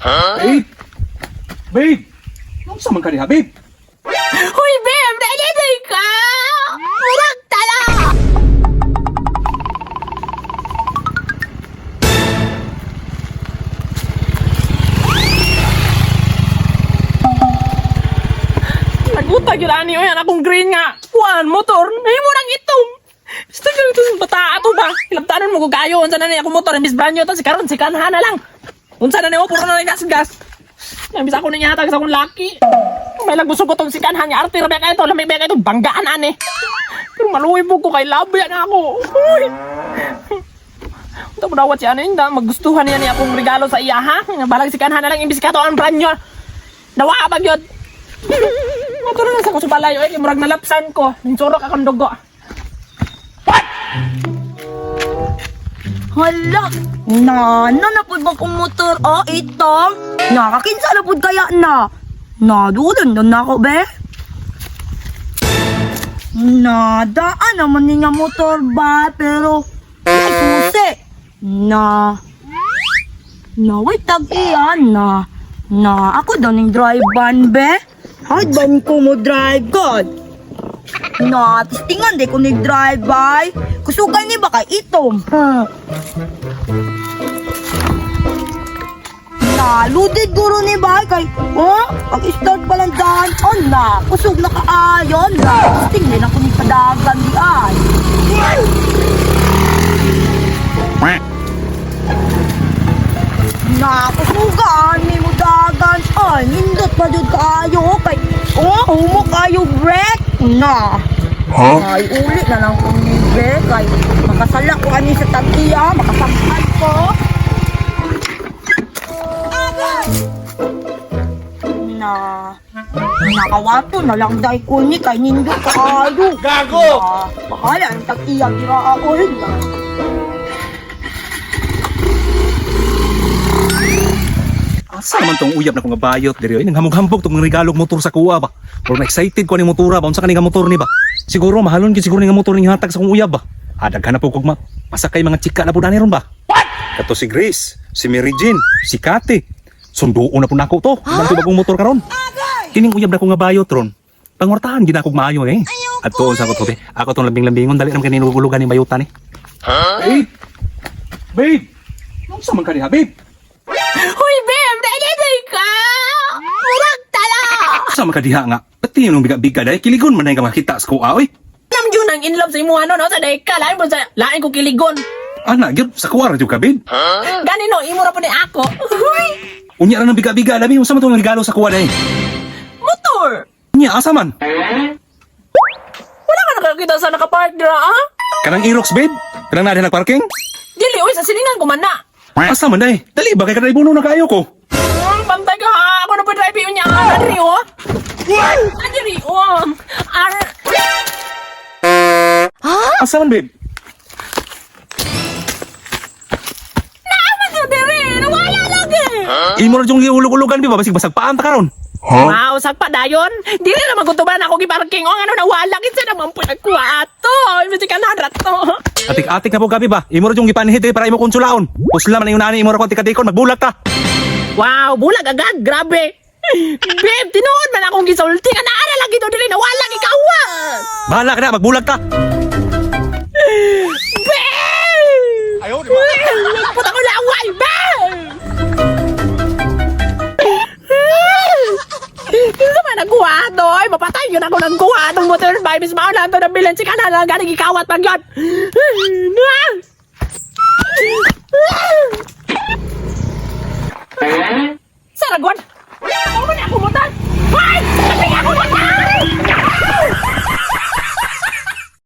Babe! Babe! Anong sa man ka diha, babe? Uy, babe! Dali ka! Walang tala! Nagutag yun ani, oy, akong green nga. Kuan, motor, may mo nang itom. Gusto ko ito yung bata ato ba? Ilabtanan mo ko kayo, unsa na niya akong motor, Miss Branyo, to si karon si Kanha na lang. Unsa na niya, puro na gas-gas. Nabisa ko na niya hatag sa akong laki. May lagbusog ko tong si Kanha niya, arte rabi ka ito, lamig ba ka ito, banggaan ani. Pero maluwi po ko kay labi na ako. Uy! Ito mo dawat si ano yun, maggustuhan niya niya akong regalo sa iya, ha? Balag si Kanha na lang, imbis ka to ang Branyo. Dawa ba yun? Maturo na sa ko sa balayo, eh, murag nalapsan ko. Ninsurok akong dugo. Hala, na po ba kong motor? Oh, itong? Nakakinsa na po kaya na? Nadulan na ako, be? Nadaan naman niya motor ba? Pero, may susi. Wait, tag-iyan ako daw ng drive ban, be? Ay, ban ko mo drive, God? Tistingan di ko nag-drive by. Kusugan ni ba kay itom? Ludid guro ni ba kay, pag-start pa lang daan, kusog na kaayon na. Tisting din ako ni padagan di ay. Kusugan ni mo dagan, ay, nindot pa dyan kaayo, kay, humok kayo break. Ay, ulit na lang kung libre. Kay, makasala ko ani sa tag-iya, makasangkal ko. Nakawato na lang dahil ko ni kay nindo kaayo. Gago! Bahala ang tag-iya, kira ako rin na. Asa naman tong uyab na kong bayot diri oy nanghamog-hambog tong regalog motor sa kuha ba. Pero na-excited ko ni motora ba unsa kani nga motor ni ba. Siguro mahalon gid siguro ni nga motor ni hatag sa kong uyab ba. Daghan na po kog masakay mga chika na po dani ron ba. Kato si Grace, si Mary Jane, si Kate. Sunduon na po nako to. Nang bagong motor karon. Kining uyab na ko nga bayot ron. Pangwartahan gid na kog maayo eh. At tuon sa ko to be. Ako tong lambing-lambingon dali nam kanino gulugan ni bayutan eh. Babe. Babe. Unsa man ka diha, babe? Uy, babe! Dali ka! Walang tala! Sama ka diha nga. Pati yung biga-biga dahil kiligon man na yung makita sa kuha, oy. Alam yun ang in love sa imo ano, no? Sa deka, lain ko kiligon. Ana, gyud sa kuha radyo ka, babe. Gani no, imo ra po ni ako. Uy! Unya ra ng biga-biga, labi mo sa matong regalo sa kuha dahil. Motor! Unya, asa man? Wala ka nakakita sa nakapark dira, ah? Kanang Aerox, babe? Kanang na nagparking? Dili, uy, sa silingan ko man na. Asa man dahil? Dali ba kay kadaybuno na kayo ko? Pantay ka ha, ako na po drive yun niya. Adri, oh. Adri, oh. Asa man, babe? Naaman yun, Diri. Nawala lagi. Imo na yung giulog-ulogan, babe, basig basag paan ta karon. Wow, sagpa dayon. Dili na magutuban ako giparking. O, ano, nawala. Kinsa naman po nagkuha ato. Imbisi ka na, rato. Atik-atik na po gabi ba? Imo ra yung gipanhit para imo konsulaon. Pusla man yung nani imo ra kon tikadikon magbulag ta. Wow, bulag agad. Grabe. Babe, tinuod man akong gisulti. Nga naara lagi to, Dili. Nawala, ikawan. Bahala ka na, magbulag ta. Babe! Ayaw, di ba? Nagpunta ko laway, babe! Kinsa man nagkuha to? Ay, mapatay yun ako nagkuha itong motorbike. Bis maulan to ng bilan. Sika na lang, galing ikawat pag yun. Saragwan! Ako man ako motor! Ay! Kapag ako motor!